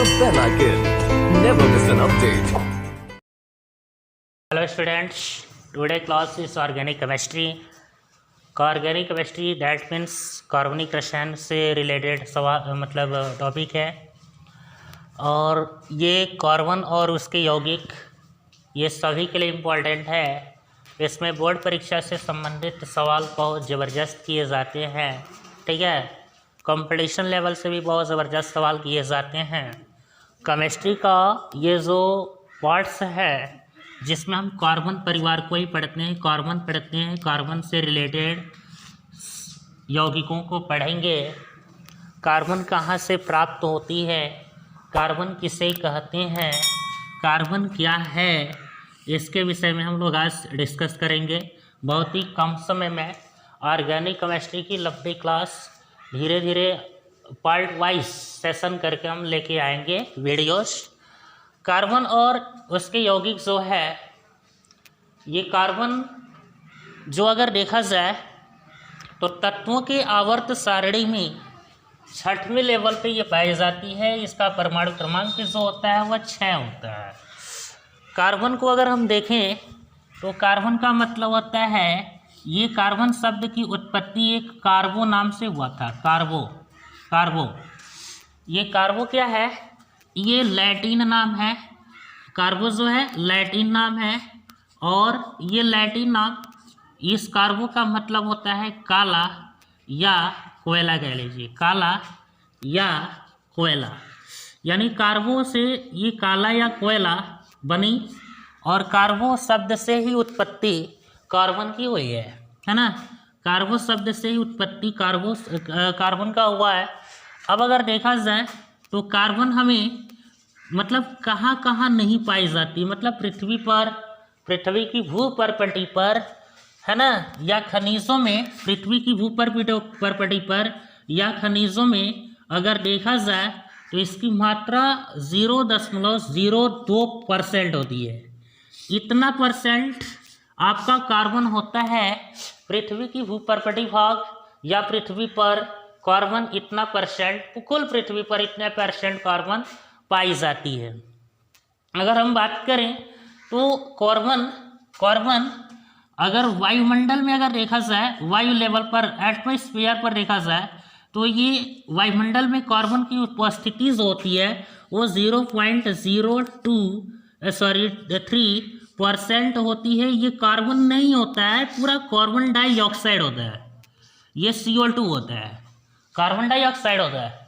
the bell icon. Never miss an update. Hello students, today class is organic chemistry. Organic chemistry that means कार्बनिक रसायन से related सवाल मतलब topic है। और ये कार्बन और उसके यौगिक ये सभी के लिए इम्पोर्टेंट है। इसमें बोर्ड परीक्षा से संबंधित सवाल बहुत ज़बरदस्त किए जाते हैं, ठीक है। कंपटीशन लेवल से भी बहुत ज़बरदस्त सवाल किए जाते हैं। केमिस्ट्री का ये जो पार्ट्स है जिसमें हम कार्बन परिवार को ही पढ़ते हैं, कार्बन से रिलेटेड यौगिकों को पढ़ेंगे। कार्बन कहाँ से प्राप्त होती है, कार्बन किसे कहते हैं, कार्बन क्या है, इसके विषय में हम लोग आज डिस्कस करेंगे। बहुत ही कम समय में ऑर्गेनिक केमिस्ट्री की लंबी क्लास धीरे धीरे पार्ट वाइज सेशन करके हम लेके आएंगे वीडियोस। कार्बन और उसके यौगिक जो है, ये कार्बन जो अगर देखा जाए तो तत्वों के आवर्त सारणी में 6वें लेवल पे ये पाई जाती है। इसका परमाणु क्रमांक जो होता है वह 6 होता है। कार्बन को अगर हम देखें तो कार्बन का मतलब होता है, ये कार्बन शब्द की उत्पत्ति एक कार्बो नाम से हुआ था। कार्बो ये कार्बो क्या है, ये लैटिन नाम है। कार्बो जो है लैटिन नाम है, और ये लैटिन नाम, इस कार्बो का मतलब होता है काला या कोयला, कह लीजिए काला या कोयला। यानी कार्बो से ये काला या कोयला बनी, और कार्बो शब्द से ही उत्पत्ति कार्बन की हुई है ना। कार्बो शब्द से ही उत्पत्ति कार्बन का हुआ है। अब अगर देखा जाए तो कार्बन हमें मतलब कहाँ कहाँ नहीं पाई जाती, मतलब पृथ्वी की भूपर्पटी पर है ना, या खनिजों में, पृथ्वी की भूपर्पटी पर या खनिजों में अगर देखा जाए तो इसकी मात्रा 0.02% होती है। इतना परसेंट आपका कार्बन होता है पृथ्वी की भूपर्पटी भाग या पृथ्वी पर। कार्बन इतना परसेंट, कुल पृथ्वी पर इतना परसेंट कार्बन पाई जाती है। अगर हम बात करें तो कार्बन अगर वायुमंडल में अगर देखा जाए, वायु लेवल पर, एटमॉस्फेयर पर देखा जाए तो ये वायुमंडल में कार्बन की उपस्थिति जो होती है वो 0.03% होती है। ये कार्बन नहीं होता है, पूरा कार्बन डाइऑक्साइड होता है। ये CO2 होता है, कार्बन डाइऑक्साइड होता है।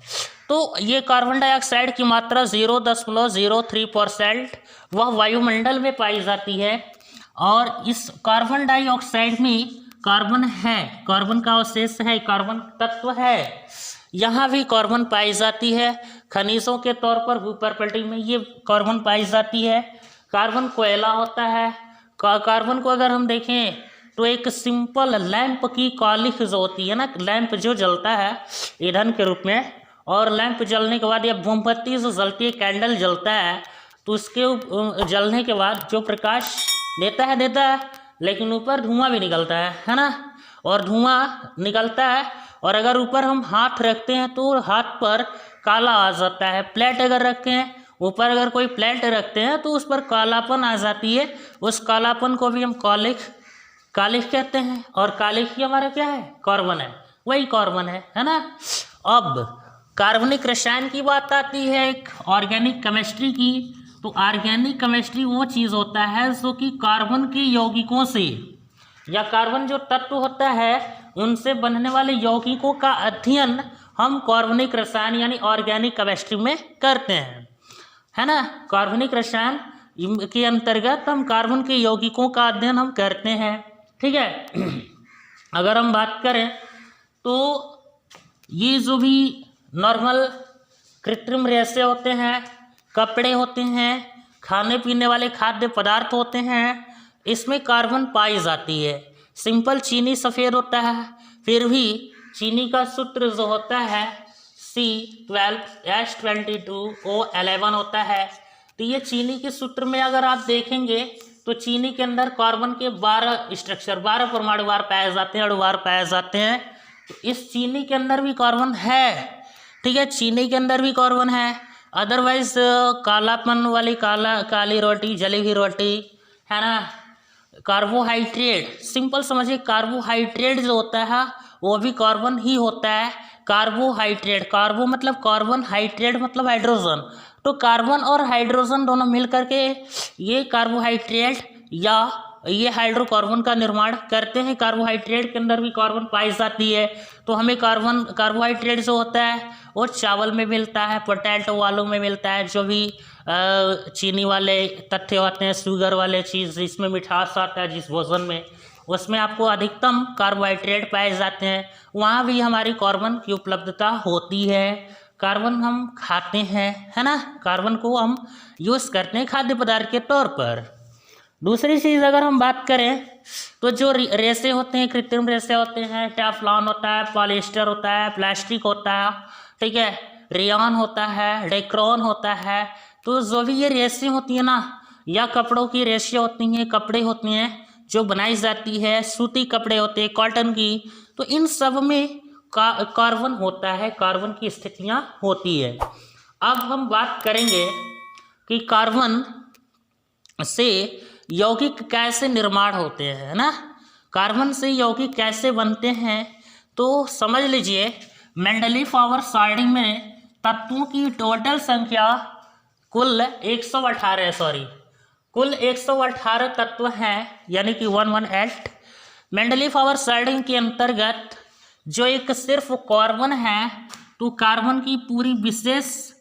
तो ये कार्बन डाइऑक्साइड की मात्रा 0.03% वह वायुमंडल में पाई जाती है। और इस कार्बन डाइऑक्साइड में कार्बन है, कार्बन का अवशेष है, कार्बन तत्व है। यहाँ भी कार्बन पाई जाती है, खनिजों के तौर पर भूपर्पटी में ये कार्बन पाई जाती है। कार्बन कोयला होता है। कार्बन को अगर हम देखें तो एक सिंपल लैंप की कालिख जो होती है ना, लैंप जो जलता है ईंधन के रूप में, और लैंप जलने के बाद या मोमबत्ती जो जलती है, कैंडल जलता है, तो उसके जलने के बाद जो प्रकाश देता है, लेकिन ऊपर धुआं भी निकलता है ना। और धुआं निकलता है, और अगर ऊपर हम हाथ रखते हैं तो हाथ पर काला आ जाता है। प्लेट अगर रखते हैं ऊपर, अगर कोई प्लेट रखते हैं तो उस पर कालापन आ जाती है। उस कालापन को भी हम कालिख कहते हैं। और कालिख ही हमारा क्या है, कार्बन है, वही कार्बन है ना। अब कार्बनिक रसायन की बात आती है एक ऑर्गेनिक केमिस्ट्री की। तो ऑर्गेनिक केमिस्ट्री वो चीज़ होता है जो कि कार्बन के यौगिकों से, या कार्बन जो तत्व होता है उनसे बनने वाले यौगिकों का अध्ययन हम कार्बनिक रसायन यानी ऑर्गेनिक केमिस्ट्री में करते हैं, है ना। कार्बनिक रसायन के अंतर्गत हम कार्बन के यौगिकों का अध्ययन हम करते हैं, ठीक है। अगर हम बात करें तो ये जो भी नॉर्मल कृत्रिम रेशे होते हैं, कपड़े होते हैं, खाने पीने वाले खाद्य पदार्थ होते हैं, इसमें कार्बन पाई जाती है। सिंपल चीनी सफ़ेद होता है, फिर भी चीनी का सूत्र जो होता है C12H22O11 होता है। तो ये चीनी के सूत्र में अगर आप देखेंगे तो चीनी के अंदर कार्बन के 12 स्ट्रक्चर, 12 परमाणुवार पाए जाते हैं, अणुवार पाए जाते हैं। तो इस चीनी के अंदर भी कार्बन है, ठीक है, चीनी के अंदर भी कार्बन है। अदरवाइज कालापन वाली काली रोटी, जली हुई रोटी, है ना। कार्बोहाइड्रेट, सिंपल समझिए, कार्बोहाइड्रेट जो होता है वो भी कार्बन ही होता है। कार्बोहाइड्रेट, कार्बो मतलब कार्बन, हाइड्रेट मतलब हाइड्रोजन, तो कार्बन और हाइड्रोजन दोनों मिल करके ये कार्बोहाइड्रेट या ये हाइड्रोकार्बन का निर्माण करते हैं। कार्बोहाइड्रेट के अंदर भी कार्बन पाई जाती है। तो हमें कार्बोहाइड्रेट जो होता है वो चावल में मिलता है, पोटैटो आलू में मिलता है, जो भी चीनी वाले तथ्य होते हैं, शुगर वाले चीज़ जिसमें मिठास आता है जिस भोजन में, उसमें आपको अधिकतम कार्बोहाइड्रेट पाए जाते हैं। वहाँ भी हमारी कार्बन की उपलब्धता होती है। कार्बन हम खाते हैं, है ना, कार्बन को हम यूज़ करते हैं खाद्य पदार्थ के तौर पर। दूसरी चीज़ अगर हम बात करें तो जो रेसे होते हैं, कृत्रिम रेसे होते हैं, टेफ्लॉन होता है, पॉलिएस्टर होता है, प्लास्टिक होता है, ठीक है, रेयॉन होता है, डेक्रॉन होता है। तो जो भी ये रेसे होती हैं ना, या कपड़ों की रेसे होती हैं, कपड़े होते हैं जो बनाई जाती है, सूती कपड़े होते हैं, कॉटन की, तो इन सब में कार्बन होता है, कार्बन की स्थितियाँ होती है। अब हम बात करेंगे कि कार्बन से यौगिक कैसे निर्माण होते हैं, है ना, कार्बन से यौगिक कैसे बनते हैं। तो समझ लीजिए, मेंडलीफ आवर सॉर्टिंग में तत्वों की टोटल संख्या कुल 118 तत्व हैं, यानी कि 118। मेंडलीफ आवर सॉर्टिंग के अंतर्गत जो एक सिर्फ कार्बन है, तो कार्बन की पूरी विशेष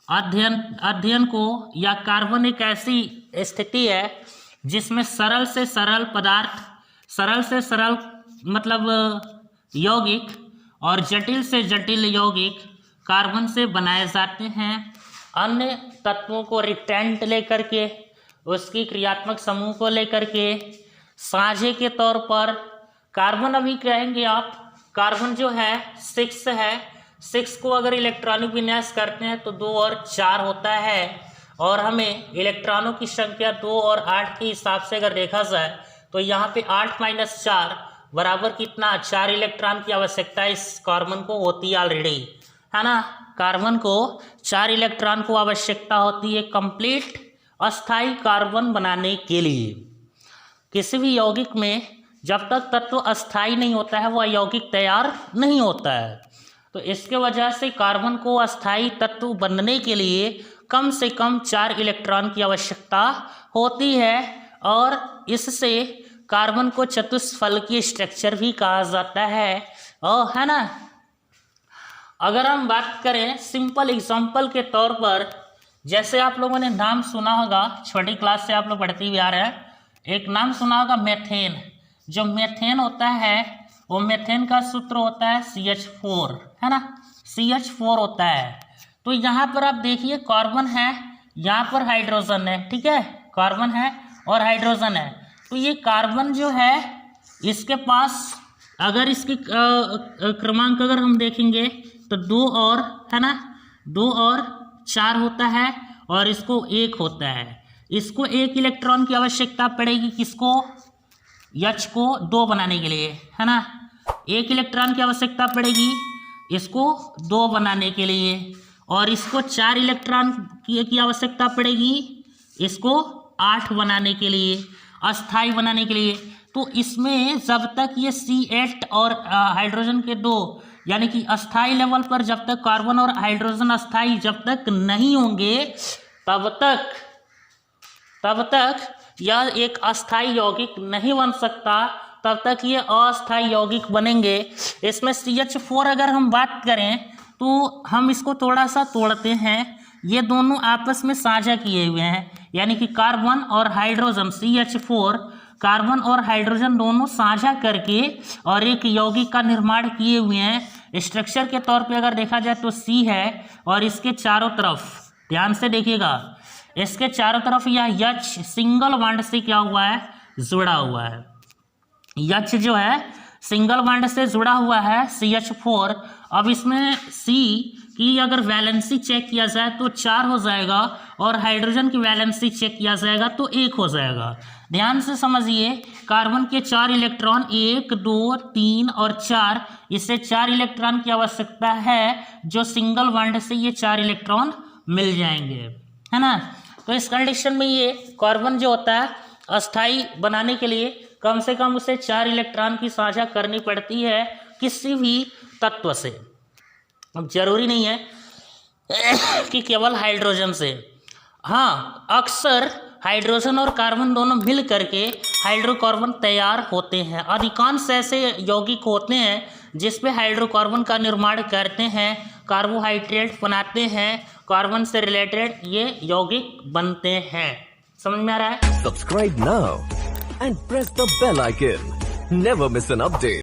अध्ययन को, या कार्बन एक ऐसी स्थिति है जिसमें सरल से सरल पदार्थ, सरल से सरल मतलब यौगिक और जटिल से जटिल यौगिक कार्बन से बनाए जाते हैं। अन्य तत्वों को रिक्टेंट लेकर के, उसकी क्रियात्मक समूह को लेकर के साझे के तौर पर कार्बन, अभी कहेंगे आप, कार्बन जो है 6 है, 6 को अगर इलेक्ट्रॉनिक विन्यास करते हैं तो 2 और 4 होता है। और हमें इलेक्ट्रॉनों की संख्या 2 और 8 के हिसाब से अगर देखा जाए तो यहाँ पे 8 - 4 बराबर कितना, 4 इलेक्ट्रॉन की आवश्यकता इस कार्बन को होती है ऑलरेडी, है ना। कार्बन को 4 इलेक्ट्रॉन को आवश्यकता होती है कंप्लीट अस्थाई कार्बन बनाने के लिए। किसी भी यौगिक में जब तक तत्व अस्थाई नहीं होता है वह यौगिक तैयार नहीं होता है। तो इसके वजह से कार्बन को अस्थाई तत्व बनने के लिए कम से कम 4 इलेक्ट्रॉन की आवश्यकता होती है, और इससे कार्बन को चतुष्फलकीय स्ट्रक्चर भी कहा जाता है, है ना। अगर हम बात करें सिंपल एग्जांपल के तौर पर, जैसे आप लोगों ने नाम सुना होगा, छोटी क्लास से आप लोग पढ़ते हुए आ रहे हैं, एक नाम सुना होगा मेथेन। जो मेथेन होता है वो मेथेन का सूत्र होता है CH4, है ना, CH4 होता है। तो यहाँ पर आप देखिए कार्बन है, यहाँ पर हाइड्रोजन है, ठीक है, कार्बन है और हाइड्रोजन है। तो ये कार्बन जो है इसके पास अगर इसकी क्रमांक अगर हम देखेंगे तो 2 और, है ना, 2 और 4 होता है, और इसको 1 होता है। इसको 1 इलेक्ट्रॉन की आवश्यकता पड़ेगी, किसको, H को 2 बनाने के लिए, है ना, 1 इलेक्ट्रॉन की आवश्यकता पड़ेगी इसको 2 बनाने के लिए, और इसको 4 इलेक्ट्रॉन की आवश्यकता पड़ेगी इसको 8 बनाने के लिए, अस्थाई बनाने के लिए। तो इसमें जब तक ये C8 और हाइड्रोजन के 2 यानी कि अस्थाई लेवल पर जब तक कार्बन और हाइड्रोजन अस्थाई जब तक नहीं होंगे तब तक यह एक अस्थाई यौगिक नहीं बन सकता, तब तक ये अस्थाई यौगिक बनेंगे। इसमें CH4 अगर हम बात करें तो हम इसको थोड़ा सा तोड़ते हैं, ये दोनों आपस में साझा किए हुए हैं, यानी कि कार्बन और हाइड्रोजन, CH4 कार्बन और हाइड्रोजन दोनों साझा करके और एक यौगिक का निर्माण किए हुए हैं। स्ट्रक्चर के तौर पे अगर देखा जाए तो C है, और इसके चारों तरफ ध्यान से देखिएगा, इसके चारों तरफ यह H सिंगल बॉन्ड से क्या हुआ है, जुड़ा हुआ है। H जो है सिंगल बॉन्ड से जुड़ा हुआ है CH4। अब इसमें C की अगर वैलेंसी चेक किया जाए तो 4 हो जाएगा, और हाइड्रोजन की वैलेंसी चेक किया जाएगा तो 1 हो जाएगा। ध्यान से समझिए, कार्बन के 4 इलेक्ट्रॉन 1, 2, 3 और 4, इससे 4 इलेक्ट्रॉन की आवश्यकता है, जो सिंगल बॉन्ड से ये 4 इलेक्ट्रॉन मिल जाएंगे, है ना। तो इस कंडीशन में ये कार्बन जो होता है अस्थाई बनाने के लिए कम से कम उसे 4 इलेक्ट्रॉन की साझा करनी पड़ती है किसी भी तत्व से। अब जरूरी नहीं है कि केवल हाइड्रोजन से, हाँ अक्सर हाइड्रोजन और कार्बन दोनों मिल करके हाइड्रोकार्बन तैयार होते हैं। अधिकांश ऐसे यौगिक होते हैं जिसमें हाइड्रोकार्बन का निर्माण करते हैं, कार्बोहाइड्रेट बनाते हैं, कार्बन से रिलेटेड ये यौगिक बनते हैं। समझ में आ रहा है? Subscribe now and press the bell icon. Never miss an update.